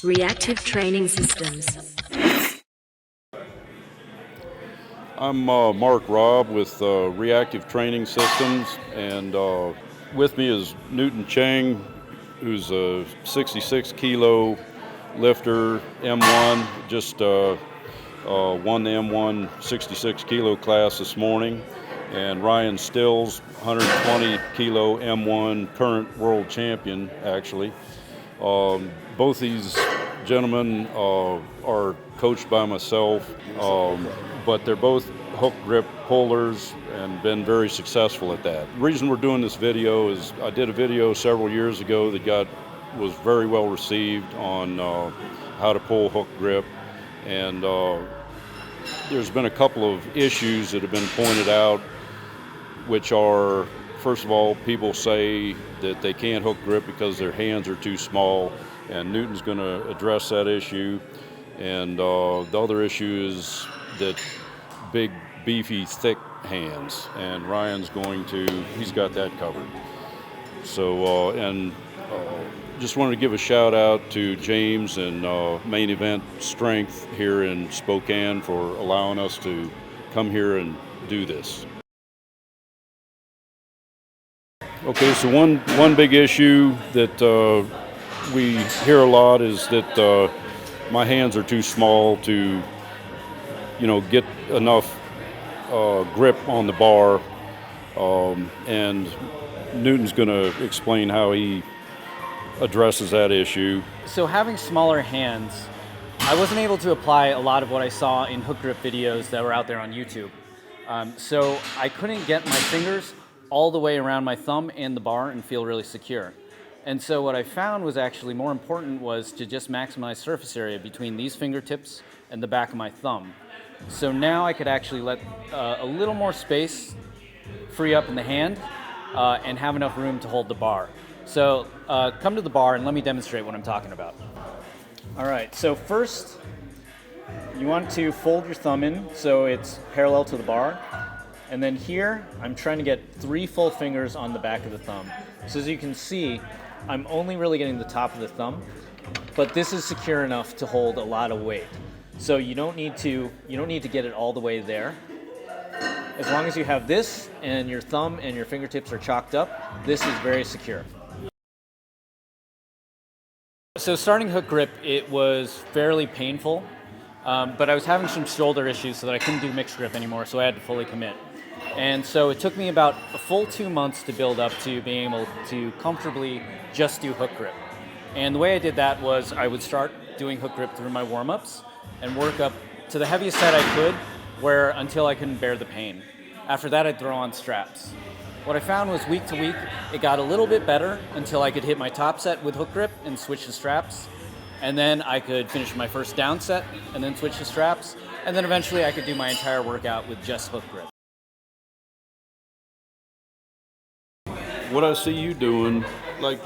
Reactive Training Systems. I'm Mark Robb with Reactive Training Systems, and with me is Cheng, who's a 66 kilo lifter, M1, just won the M1 66 kilo class this morning, and Ryan Stills, 120 kilo M1, current world champion actually. Both these gentlemen are coached by myself, but they're both hook grip pullers and been very successful at that. The reason we're doing this video is I did a video several years ago that was very well received on how to pull hook grip, and there's been a couple of issues that have been pointed out, which are, first of all, people say that they can't hook grip because their hands are too small, and Newton's going to address that issue. And the other issue is that big, beefy, thick hands, and he's got that covered. So, just wanted to give a shout out to James and Main Event Strength here in Spokane for allowing us to come here and do this. Okay, so one big issue that we hear a lot is that my hands are too small to, get enough grip on the bar, and Newton's going to explain how he addresses that issue. So having smaller hands, I wasn't able to apply a lot of what I saw in hook grip videos that were out there on YouTube. So I couldn't get my fingers all the way around my thumb and the bar and feel really secure. And so what I found was actually more important was to just maximize surface area between these fingertips and the back of my thumb. So now I could actually let a little more space free up in the hand and have enough room to hold the bar. So come to the bar and let me demonstrate what I'm talking about. All right, so first you want to fold your thumb in so it's parallel to the bar. And then here, I'm trying to get 3 full fingers on the back of the thumb. So as you can see, I'm only really getting the top of the thumb, but this is secure enough to hold a lot of weight. So you don't need to get it all the way there. As long as you have this and your thumb and your fingertips are chalked up, this is very secure. So starting hook grip, it was fairly painful, but I was having some shoulder issues so that I couldn't do mixed grip anymore, so I had to fully commit. And so it took me about a full 2 months to build up to being able to comfortably just do hook grip. And the way I did that was I would start doing hook grip through my warm-ups and work up to the heaviest set I could until I couldn't bear the pain. After that, I'd throw on straps. What I found was week to week, it got a little bit better until I could hit my top set with hook grip and switch to straps. And then I could finish my first down set and then switch to straps. And then eventually I could do my entire workout with just hook grip. What I see you doing, like,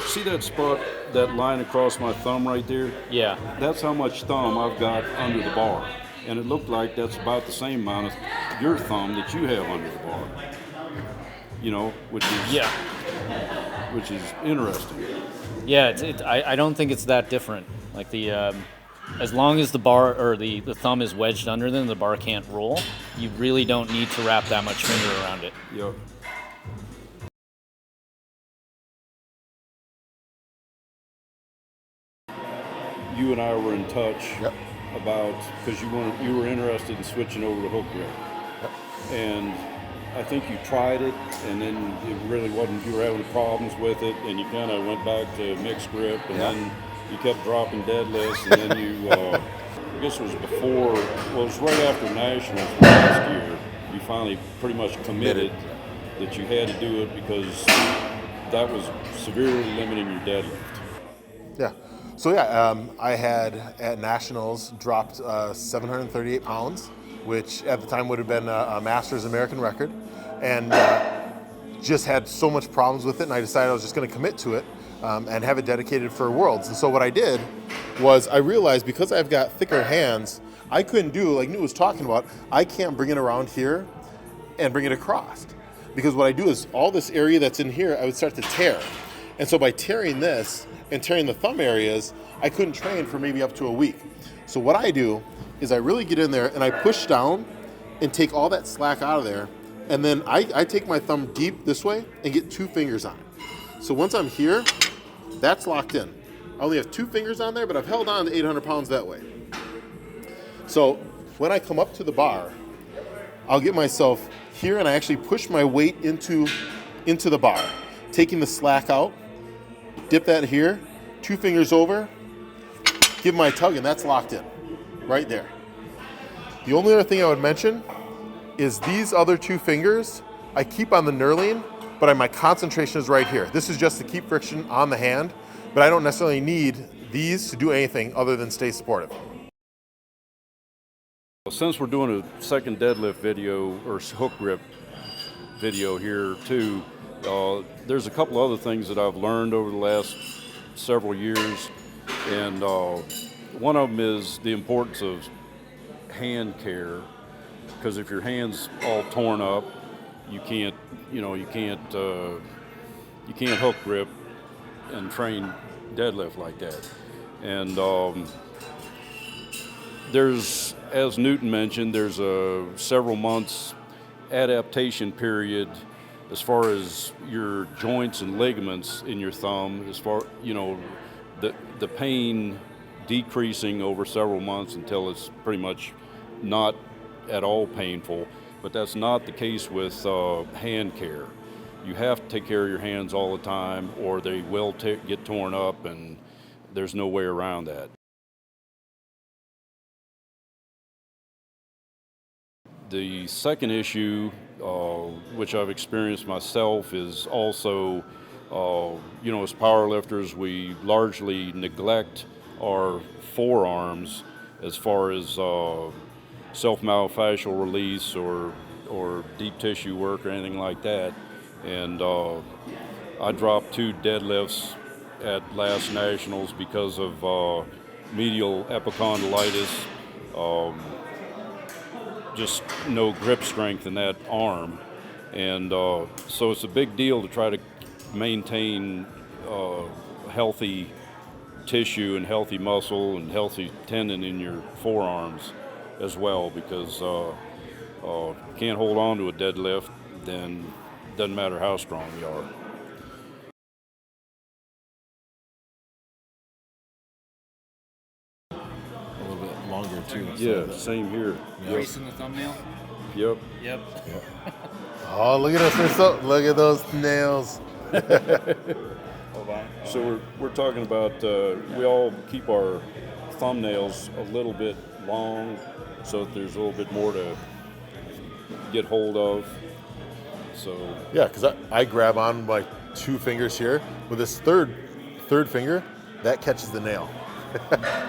see that spot, that line across my thumb right there? Yeah. That's how much thumb I've got under the bar. And it looked like that's about the same amount of your thumb that you have under the bar. Which is interesting. Yeah, I don't think it's that different. Like as long as the bar or the thumb is wedged under them, the bar can't roll. You really don't need to wrap that much finger around it. Yep. You and I were in touch about, because you were interested in switching over to hook grip. Yep. And I think you tried it, and then it really wasn't, you were having problems with it, and you kind of went back to mixed grip, and then you kept dropping deadlifts, and then you, I guess it was it was right after Nationals last year, you finally pretty much committed that you had to do it because that was severely limiting your deadlift. Yeah. So I had at Nationals dropped 738 pounds, which at the time would have been a Masters American record, and just had so much problems with it, and I decided I was just going to commit to it and have it dedicated for Worlds. And so what I did was I realized because I've got thicker hands, I couldn't do, like Newt was talking about, I can't bring it around here and bring it across. Because what I do is all this area that's in here, I would start to tear. And so by tearing this, and tearing the thumb areas, I couldn't train for maybe up to a week. So what I do is I really get in there and I push down and take all that slack out of there, and then I take my thumb deep this way and get 2 fingers on it. So once I'm here, that's locked in. I only have 2 fingers on there, but I've held on to 800 pounds that way. So when I come up to the bar, I'll get myself here and I actually push my weight into the bar, taking the slack out, dip that here, 2 fingers over, give my tug, and that's locked in right there. The only other thing I would mention is these other 2 fingers, I keep on the knurling, but my concentration is right here. This is just to keep friction on the hand, but I don't necessarily need these to do anything other than stay supportive. Since we're doing a second deadlift video or hook grip video here too, there's a couple other things that I've learned over the last several years, and one of them is the importance of hand care, because if your hand's all torn up, you can't hook grip and train deadlift like that. And there's, as Newton mentioned, there's a several months adaptation period as far as your joints and ligaments in your thumb, as far, the pain decreasing over several months until it's pretty much not at all painful. But that's not the case with hand care. You have to take care of your hands all the time, or they will get torn up, and there's no way around that. The second issue, which I've experienced myself, is also, as powerlifters, we largely neglect our forearms as far as self-myofascial release or deep tissue work or anything like that. And I dropped 2 deadlifts at last Nationals because of medial epicondylitis. Just no grip strength in that arm, and so it's a big deal to try to maintain healthy tissue and healthy muscle and healthy tendon in your forearms as well, because if you can't hold on to a deadlift, then it doesn't matter how strong you are. Longer too. Yeah, same here. Grease in the thumbnail? Yep. Yep. Oh, look at us! Look at those nails. So we're talking about we all keep our thumbnails a little bit long, so that there's a little bit more to get hold of. So yeah, because I grab on my 2 fingers here with this third finger that catches the nail.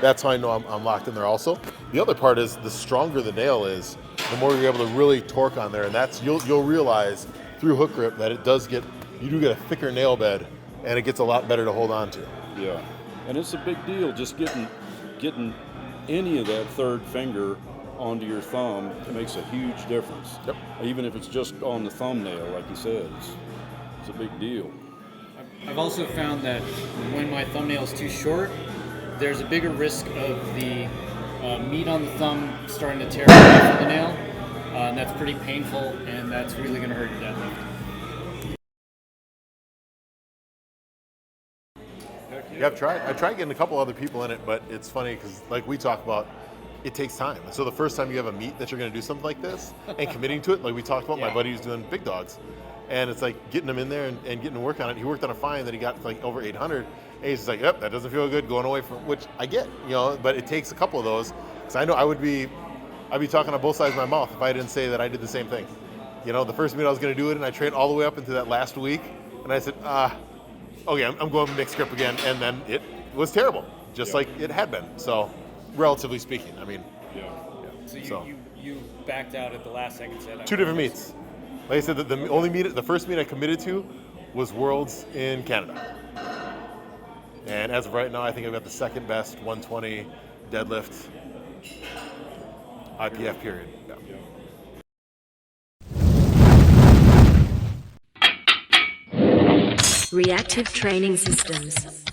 That's how I know I'm locked in there also. The other part is, the stronger the nail is, the more you're able to really torque on there, and that's you'll realize through hook grip that you do get a thicker nail bed, and it gets a lot better to hold on to. yeah, and it's a big deal just getting any of that third finger onto your thumb. It makes a huge difference. Yep. Even if it's just on the thumbnail, like you said, it's a big deal. I've also found that when my thumbnail is too short, there's a bigger risk of the meat on the thumb starting to tear away from the nail. And that's pretty painful, and that's really going to hurt your deadlift. Yeah, I tried getting a couple other people in it, but it's funny because, like we talk about, it takes time. So the first time you have a meet that you're going to do something like this and committing to it, like we talked about, my buddy who's doing big dogs, and it's like getting him in there and getting to work on it. He worked on a fine that he got like over 800. And he's just like, yep, that doesn't feel good going away from, which I get, but it takes a couple of those, because I know I'd be talking on both sides of my mouth if I didn't say that I did the same thing. The first meet I was going to do it, and I trained all the way up into that last week, and I said, okay, I'm going mixed grip again, and then it was terrible, just like it had been. So, relatively speaking, I mean. So you backed out at the last second set. 2 different meets. Like I said, the first meet I committed to was Worlds in Canada. And as of right now, I think I've got the second best 120 deadlift IPF period. Reactive Training Systems.